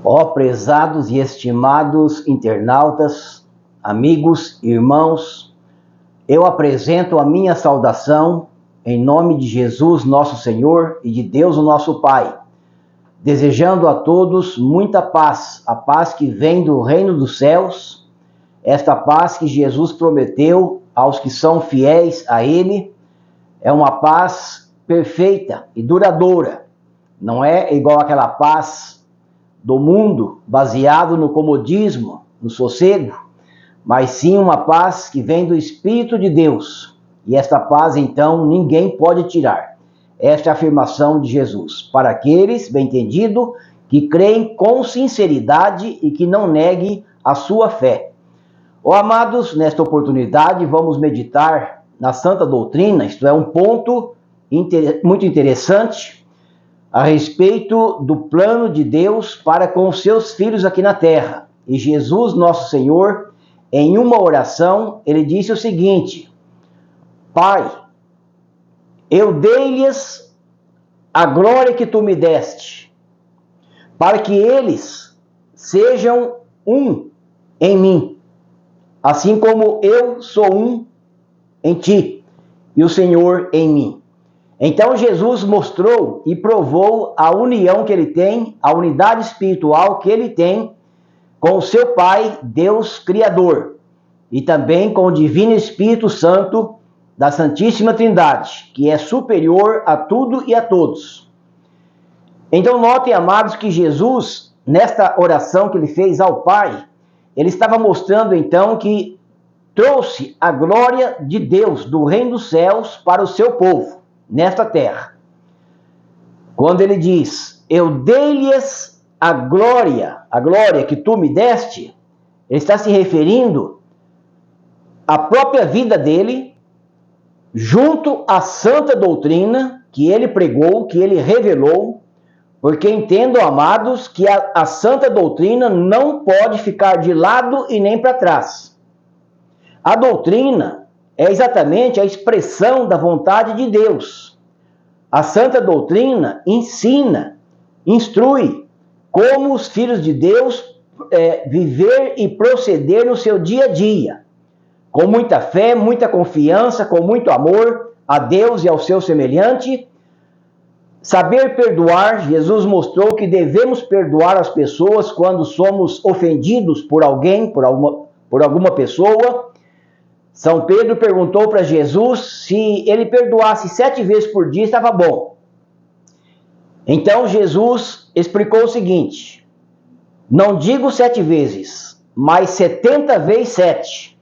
Ó prezados e estimados internautas, amigos, irmãos, eu apresento a minha saudação em nome de Jesus nosso Senhor e de Deus o nosso Pai, desejando a todos muita paz, a paz que vem do reino dos céus, esta paz que Jesus prometeu aos que são fiéis a Ele, é uma paz perfeita e duradoura, não é igual àquela paz do mundo, baseado no comodismo, no sossego, mas sim uma paz que vem do Espírito de Deus. E esta paz, então, ninguém pode tirar. Esta é a afirmação de Jesus. Para aqueles, bem entendido, que creem com sinceridade e que não neguem a sua fé. Ó amados, nesta oportunidade vamos meditar na Santa Doutrina, isto é, um ponto muito interessante, a respeito do plano de Deus para com os seus filhos aqui na terra. E Jesus, nosso Senhor, em uma oração, ele disse o seguinte: Pai, eu dei-lhes a glória que tu me deste, para que eles sejam um em mim, assim como eu sou um em ti, e o Senhor em mim. Então Jesus mostrou e provou a união que ele tem, a unidade espiritual que ele tem com o seu Pai, Deus Criador, e também com o Divino Espírito Santo da Santíssima Trindade, que é superior a tudo e a todos. Então notem, amados, que Jesus, nesta oração que ele fez ao Pai, ele estava mostrando então que trouxe a glória de Deus, do reino dos céus, para o seu povo nesta terra. Quando ele diz, eu dei-lhes a glória que tu me deste, ele está se referindo à própria vida dele, junto à santa doutrina que ele pregou, que ele revelou, porque entendam, amados, que a santa doutrina não pode ficar de lado e nem para trás. A doutrina é exatamente a expressão da vontade de Deus. A santa doutrina ensina, instrui como os filhos de Deus viver e proceder no seu dia a dia, com muita fé, muita confiança, com muito amor a Deus e ao seu semelhante. Saber perdoar, Jesus mostrou que devemos perdoar as pessoas quando somos ofendidos por alguém, por alguma pessoa. São Pedro perguntou para Jesus se ele perdoasse 7 vezes por dia estava bom. Então Jesus explicou o seguinte: não digo 7 vezes, mas 70 vezes 7.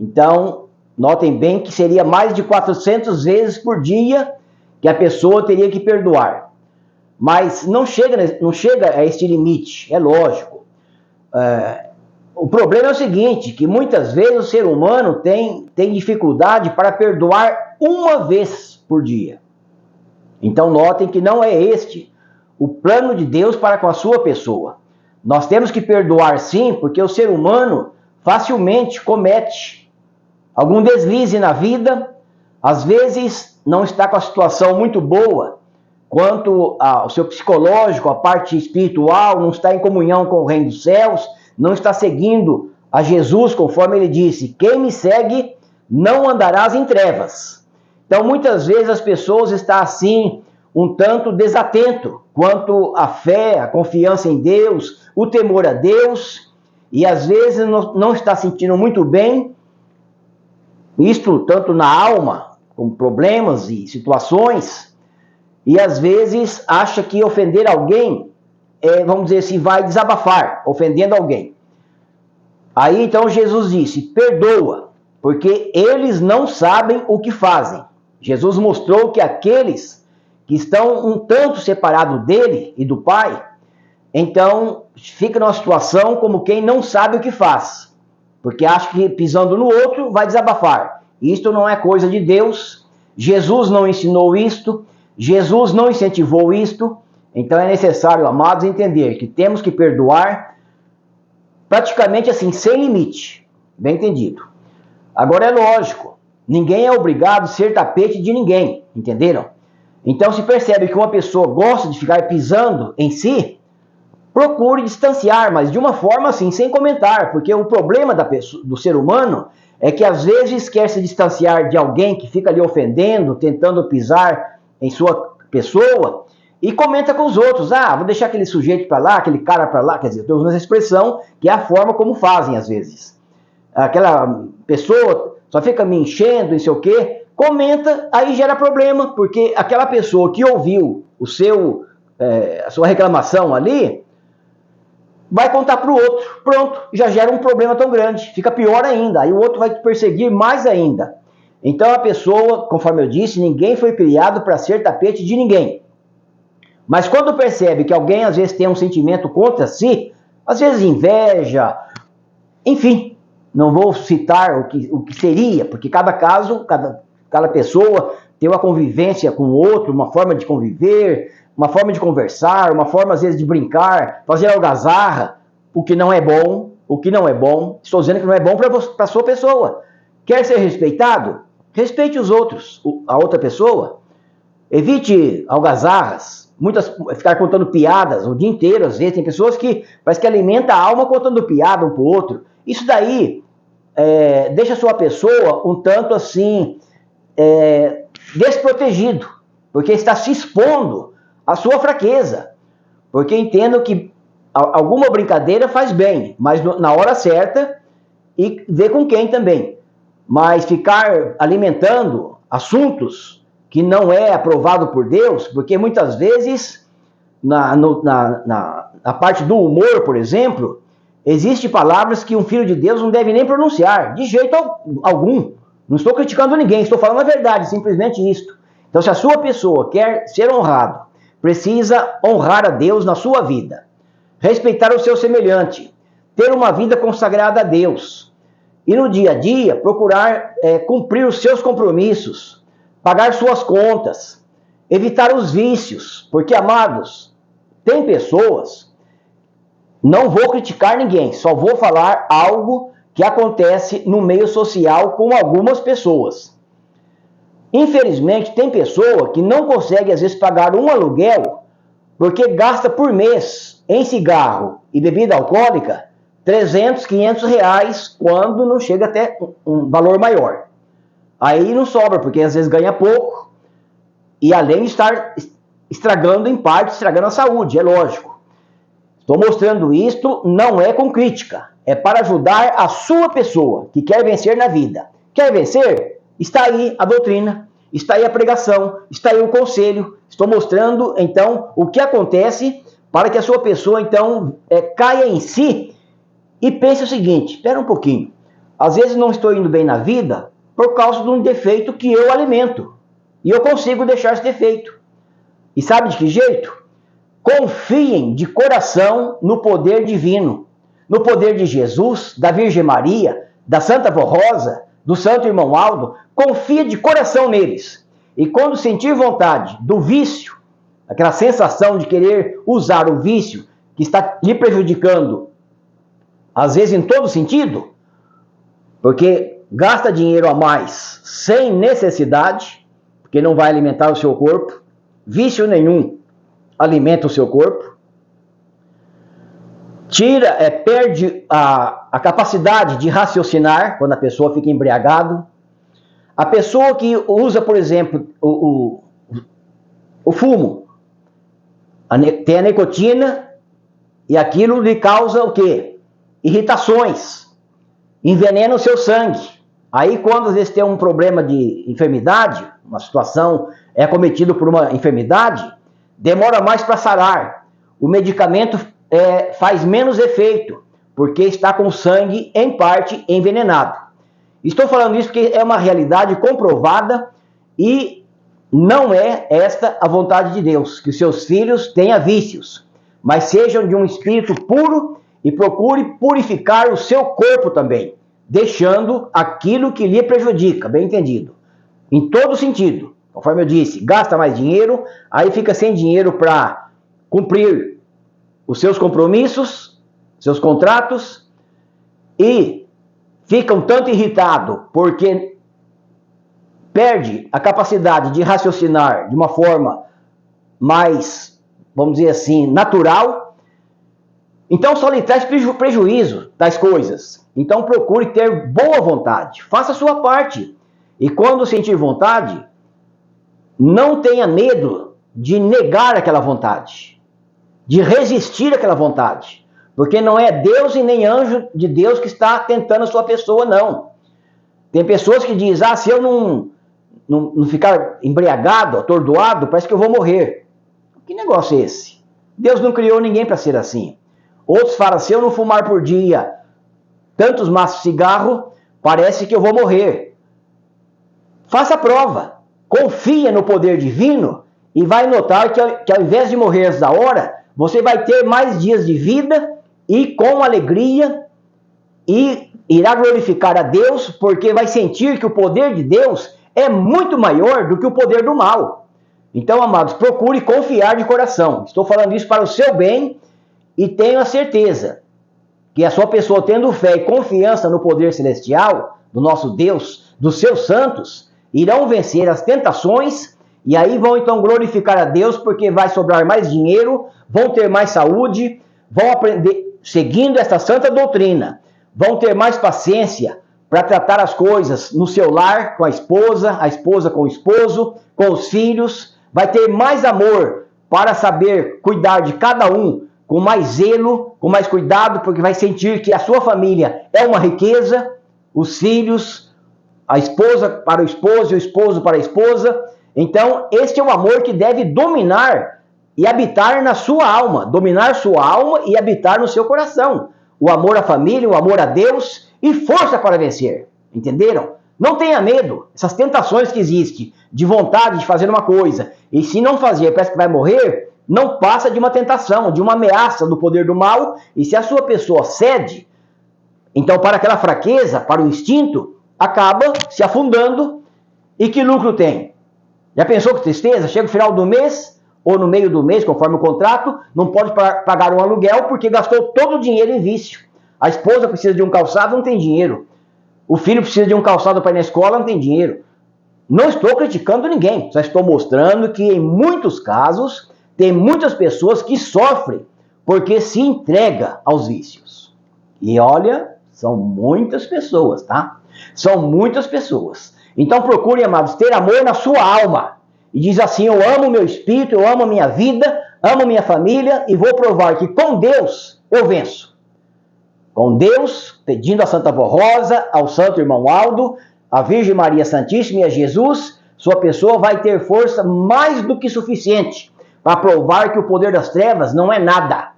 Então, notem bem que seria mais de 400 vezes por dia que a pessoa teria que perdoar. Mas não chega a este limite, é lógico. O problema é o seguinte, que muitas vezes o ser humano tem dificuldade para perdoar uma vez por dia. Então notem que não é este o plano de Deus para com a sua pessoa. Nós temos que perdoar sim, porque o ser humano facilmente comete algum deslize na vida, às vezes não está com a situação muito boa, quanto ao seu psicológico, a parte espiritual, não está em comunhão com o reino dos céus, não está seguindo a Jesus, conforme ele disse, quem me segue não andarás em trevas. Então, muitas vezes as pessoas estão assim, um tanto desatento quanto à fé, a confiança em Deus, o temor a Deus, e às vezes não está sentindo muito bem, isto tanto na alma, com problemas e situações, e às vezes acha que ofender alguém vamos dizer assim, vai desabafar, ofendendo alguém. Aí então Jesus disse, perdoa, porque eles não sabem o que fazem. Jesus mostrou que aqueles que estão um tanto separados dele e do Pai, então fica numa situação como quem não sabe o que faz, porque acha que pisando no outro vai desabafar. Isto não é coisa de Deus, Jesus não ensinou isto, Jesus não incentivou isto. Então é necessário, amados, entender que temos que perdoar praticamente assim, sem limite. Bem entendido. Agora é lógico, ninguém é obrigado a ser tapete de ninguém, entenderam? Então se percebe que uma pessoa gosta de ficar pisando em si, procure distanciar, mas de uma forma assim, sem comentar, porque o problema do ser humano é que às vezes quer se distanciar de alguém que fica ali ofendendo, tentando pisar em sua pessoa, e comenta com os outros, vou deixar aquele sujeito para lá, aquele cara para lá, quer dizer, eu estou usando essa expressão, que é a forma como fazem às vezes. Aquela pessoa só fica me enchendo, não sei o quê, comenta, aí gera problema, porque aquela pessoa que ouviu a sua reclamação ali, vai contar para o outro, pronto, já gera um problema tão grande, fica pior ainda, aí o outro vai te perseguir mais ainda. Então a pessoa, conforme eu disse, ninguém foi criado para ser tapete de ninguém. Mas quando percebe que alguém às vezes tem um sentimento contra si, às vezes inveja, enfim, não vou citar o que seria, porque cada caso, cada pessoa tem uma convivência com o outro, uma forma de conviver, uma forma de conversar, uma forma às vezes de brincar, fazer algazarra, o que não é bom, estou dizendo que não é bom para a sua pessoa. Quer ser respeitado? Respeite os outros, a outra pessoa. Evite algazarras, ficar contando piadas o dia inteiro, às vezes tem pessoas que parece que alimenta a alma contando piada um pro outro. Isso daí deixa a sua pessoa um tanto assim desprotegido, porque está se expondo à sua fraqueza, porque entendo que alguma brincadeira faz bem, mas na hora certa e ver com quem também. Mas ficar alimentando assuntos que não é aprovado por Deus, porque muitas vezes na parte do humor, por exemplo, existem palavras que um filho de Deus não deve nem pronunciar, de jeito algum. Não estou criticando ninguém, estou falando a verdade, simplesmente isto. Então, se a sua pessoa quer ser honrado, precisa honrar a Deus na sua vida, respeitar o seu semelhante, ter uma vida consagrada a Deus, e no dia a dia procurar cumprir os seus compromissos, pagar suas contas, evitar os vícios, porque, amados, tem pessoas, não vou criticar ninguém, só vou falar algo que acontece no meio social com algumas pessoas. Infelizmente, tem pessoa que não consegue, às vezes, pagar um aluguel porque gasta por mês em cigarro e bebida alcoólica 300, 500 reais, quando não chega até um valor maior. Aí não sobra, porque às vezes ganha pouco e além de estar estragando em parte, estragando a saúde, é lógico. Estou mostrando isto, não é com crítica, é para ajudar a sua pessoa que quer vencer na vida. Quer vencer? Está aí a doutrina, está aí a pregação, está aí o conselho. Estou mostrando, então, o que acontece para que a sua pessoa, então, caia em si e pense o seguinte, espera um pouquinho, às vezes não estou indo bem na vida por causa de um defeito que eu alimento. E eu consigo deixar esse defeito. E sabe de que jeito? Confiem de coração no poder divino, no poder de Jesus, da Virgem Maria, da Santa Vó Rosa, do Santo Irmão Aldo. Confie de coração neles. E quando sentir vontade do vício, aquela sensação de querer usar o vício que está lhe prejudicando, às vezes em todo sentido, porque gasta dinheiro a mais sem necessidade, porque não vai alimentar o seu corpo, vício nenhum alimenta o seu corpo, perde a capacidade de raciocinar quando a pessoa fica embriagado. A pessoa que usa, por exemplo, o fumo, tem a nicotina e aquilo lhe causa o quê? Irritações, envenena o seu sangue. Aí quando às vezes tem um problema de enfermidade, uma situação é acometido por uma enfermidade, demora mais para sarar. O medicamento faz menos efeito, porque está com o sangue, em parte, envenenado. Estou falando isso porque é uma realidade comprovada e não é esta a vontade de Deus, que os seus filhos tenham vícios, mas sejam de um espírito puro e procure purificar o seu corpo também, deixando aquilo que lhe prejudica, bem entendido, em todo sentido. Conforme eu disse, gasta mais dinheiro, aí fica sem dinheiro para cumprir os seus compromissos, seus contratos, e fica um tanto irritado porque perde a capacidade de raciocinar de uma forma mais, vamos dizer assim, natural, Então só lhe traz prejuízo das coisas. Então procure ter boa vontade, faça a sua parte. E quando sentir vontade, não tenha medo de negar aquela vontade, de resistir àquela vontade. Porque não é Deus e nem anjo de Deus que está tentando a sua pessoa, não. Tem pessoas que dizem, se eu não ficar embriagado, atordoado, parece que eu vou morrer. Que negócio é esse? Deus não criou ninguém para ser assim. Outros falam, se eu não fumar por dia tantos maços de cigarro, parece que eu vou morrer. Faça a prova. Confia no poder divino e vai notar que ao invés de morrer antes da hora, você vai ter mais dias de vida e com alegria e irá glorificar a Deus, porque vai sentir que o poder de Deus é muito maior do que o poder do mal. Então, amados, procure confiar de coração. Estou falando isso para o seu bem e tenho a certeza que a sua pessoa, tendo fé e confiança no poder celestial, do nosso Deus, dos seus santos, irão vencer as tentações e aí vão então glorificar a Deus, porque vai sobrar mais dinheiro, vão ter mais saúde, vão aprender, seguindo esta santa doutrina, vão ter mais paciência para tratar as coisas no seu lar, com a esposa com o esposo, com os filhos, vai ter mais amor para saber cuidar de cada um com mais zelo, com mais cuidado, porque vai sentir que a sua família é uma riqueza, os filhos, a esposa para o esposo e o esposo para a esposa. Então, este é o amor que deve dominar e habitar na sua alma, dominar sua alma e habitar no seu coração. O amor à família, o amor a Deus e força para vencer. Entenderam? Não tenha medo. Essas tentações que existem, de vontade de fazer uma coisa, e se não fazer, parece que vai morrer, não passa de uma tentação, de uma ameaça do poder do mal, e se a sua pessoa cede, então para aquela fraqueza, para o instinto, acaba se afundando, e que lucro tem? Já pensou que tristeza? Chega o final do mês, ou no meio do mês, conforme o contrato, não pode pagar um aluguel porque gastou todo o dinheiro em vício. A esposa precisa de um calçado, não tem dinheiro. O filho precisa de um calçado para ir na escola, não tem dinheiro. Não estou criticando ninguém, só estou mostrando que em muitos casos tem muitas pessoas que sofrem porque se entrega aos vícios. E olha, são muitas pessoas, tá? São muitas pessoas. Então procure, amados, ter amor na sua alma. E diz assim, eu amo meu espírito, eu amo a minha vida, amo minha família e vou provar que com Deus eu venço. Com Deus, pedindo a Santa Vó Rosa, ao Santo Irmão Aldo, a Virgem Maria Santíssima e a Jesus, sua pessoa vai ter força mais do que suficiente para provar que o poder das trevas não é nada.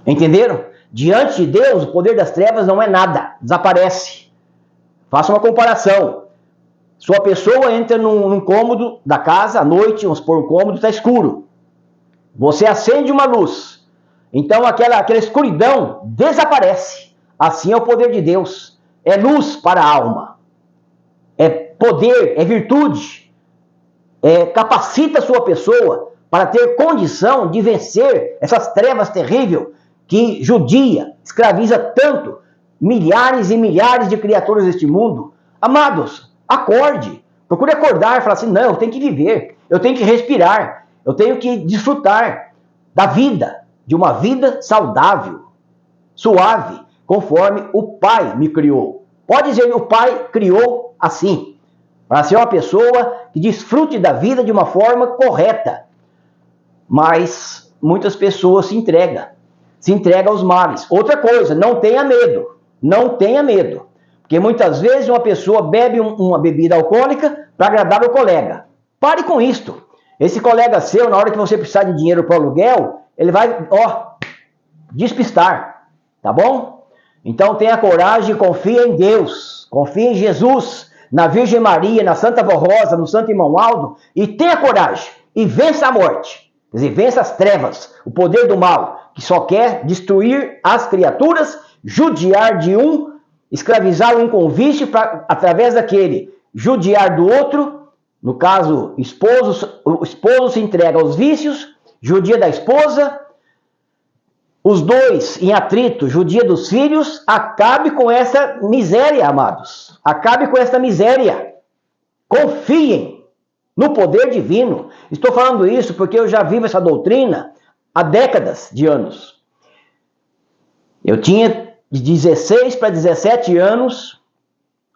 Entenderam? Diante de Deus, o poder das trevas não é nada, desaparece. Faça uma comparação. Sua pessoa entra num cômodo da casa, à noite, vamos supor, um cômodo está escuro. Você acende uma luz. Então aquela escuridão desaparece. Assim é o poder de Deus. É luz para a alma. É poder, é virtude. Capacita a sua pessoa para ter condição de vencer essas trevas terríveis que judia, escraviza tanto milhares e milhares de criaturas deste mundo. Amados, acorde. Procure acordar e falar assim, não, eu tenho que viver, eu tenho que respirar, eu tenho que desfrutar da vida, de uma vida saudável, suave, conforme o Pai me criou. Pode dizer, o Pai criou assim, para ser uma pessoa que desfrute da vida de uma forma correta. Mas muitas pessoas se entregam aos males. Outra coisa, não tenha medo, não tenha medo. Porque muitas vezes uma pessoa bebe uma bebida alcoólica para agradar o colega. Pare com isto. Esse colega seu, na hora que você precisar de dinheiro para o aluguel, ele vai, despistar. Tá bom? Então tenha coragem e confie em Deus. Confie em Jesus, na Virgem Maria, na Santa Vó Rosa, no Santo Irmão Aldo. E tenha coragem e vença a morte. Quer dizer, vença as trevas, o poder do mal, que só quer destruir as criaturas, judiar de um, escravizar um com vício, através daquele judiar do outro. No caso, o esposo se entrega aos vícios, judia da esposa, os dois em atrito, judia dos filhos. Acabe com essa miséria, amados. Acabe com essa miséria. Confiem no poder divino. Estou falando isso porque eu já vivo essa doutrina há décadas de anos. Eu tinha de 16 para 17 anos.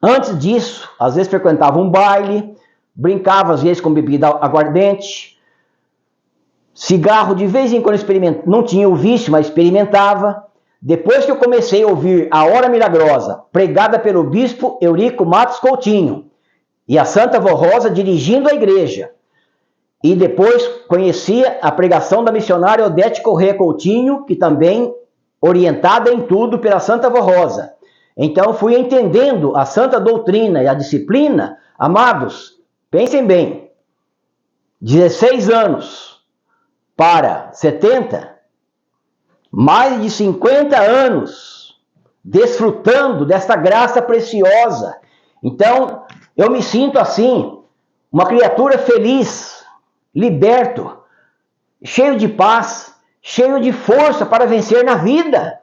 Antes disso, às vezes frequentava um baile, brincava às vezes com bebida aguardente, cigarro de vez em quando experimentava, não tinha o vício, mas experimentava. Depois que eu comecei a ouvir a Hora Milagrosa, pregada pelo bispo Eurico Matos Coutinho, e a Santa Vó Rosa dirigindo a igreja, e depois conhecia a pregação da missionária Odete Corrêa Coutinho, que também orientada em tudo pela Santa Vó Rosa. Então fui entendendo a santa doutrina e a disciplina. Amados, pensem bem, 16 anos para 70, mais de 50 anos desfrutando desta graça preciosa. Então eu me sinto assim, uma criatura feliz, liberto, cheio de paz, cheio de força para vencer na vida.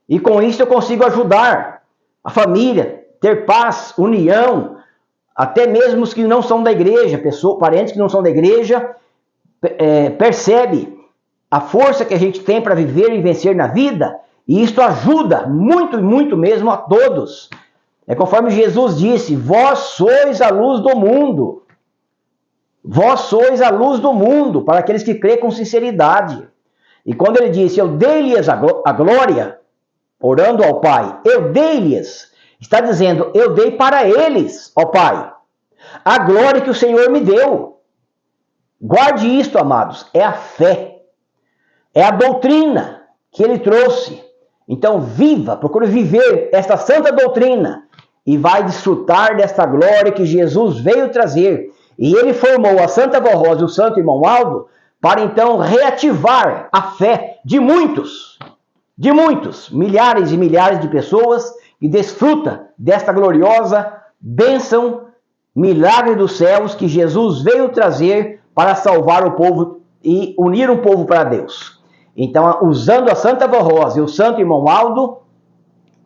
E com isso eu consigo ajudar a família, ter paz, união, até mesmo os que não são da igreja, parentes que não são da igreja, percebe a força que a gente tem para viver e vencer na vida, e isso ajuda muito, muito mesmo a todos. É conforme Jesus disse: vós sois a luz do mundo. Vós sois a luz do mundo, para aqueles que crêem com sinceridade. E quando ele disse: eu dei-lhes a glória, orando ao Pai, eu dei-lhes, está dizendo: eu dei para eles, ó Pai, a glória que o Senhor me deu. Guarde isto, amados, é a fé, é a doutrina que ele trouxe. Então viva, procure viver esta santa doutrina e vai desfrutar desta glória que Jesus veio trazer. E ele formou a Santa Vó Rosa e o Santo Irmão Aldo para então reativar a fé de muitos, milhares e milhares de pessoas que desfrutam desta gloriosa bênção, milagre dos céus que Jesus veio trazer para salvar o povo e unir o povo para Deus. Então, usando a Santa Vó Rosa e o Santo Irmão Aldo,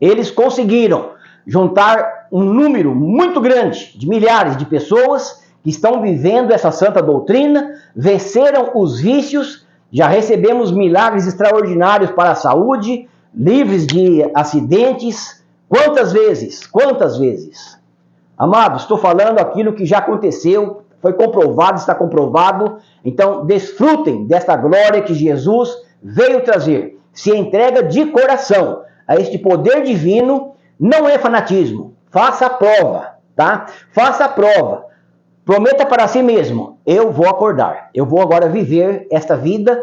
eles conseguiram juntar um número muito grande de milhares de pessoas que estão vivendo essa santa doutrina, venceram os vícios. Já recebemos milagres extraordinários para a saúde, livres de acidentes. Quantas vezes? Quantas vezes? Amados, estou falando aquilo que já aconteceu, foi comprovado, está comprovado. Então, desfrutem desta glória que Jesus veio trazer. Se entrega de coração a este poder divino. Não é fanatismo. Faça a prova, tá? Faça a prova. Prometa para si mesmo: eu vou acordar, eu vou agora viver esta vida,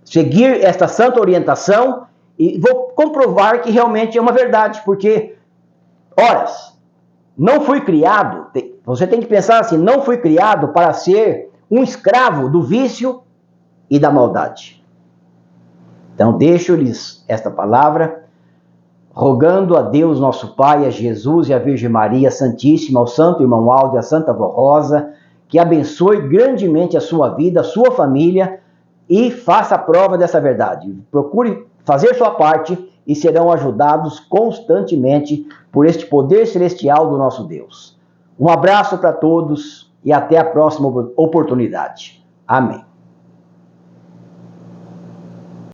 seguir esta santa orientação e vou comprovar que realmente é uma verdade, porque, horas, não fui criado, você tem que pensar assim, não fui criado para ser um escravo do vício e da maldade. Então deixo-lhes esta palavra, rogando a Deus nosso Pai, a Jesus e a Virgem Maria Santíssima, ao Santo Irmão Aldo e a Santa Vó Rosa, que abençoe grandemente a sua vida, a sua família, e faça a prova dessa verdade. Procure fazer sua parte e serão ajudados constantemente por este poder celestial do nosso Deus. Um abraço para todos e até a próxima oportunidade. Amém.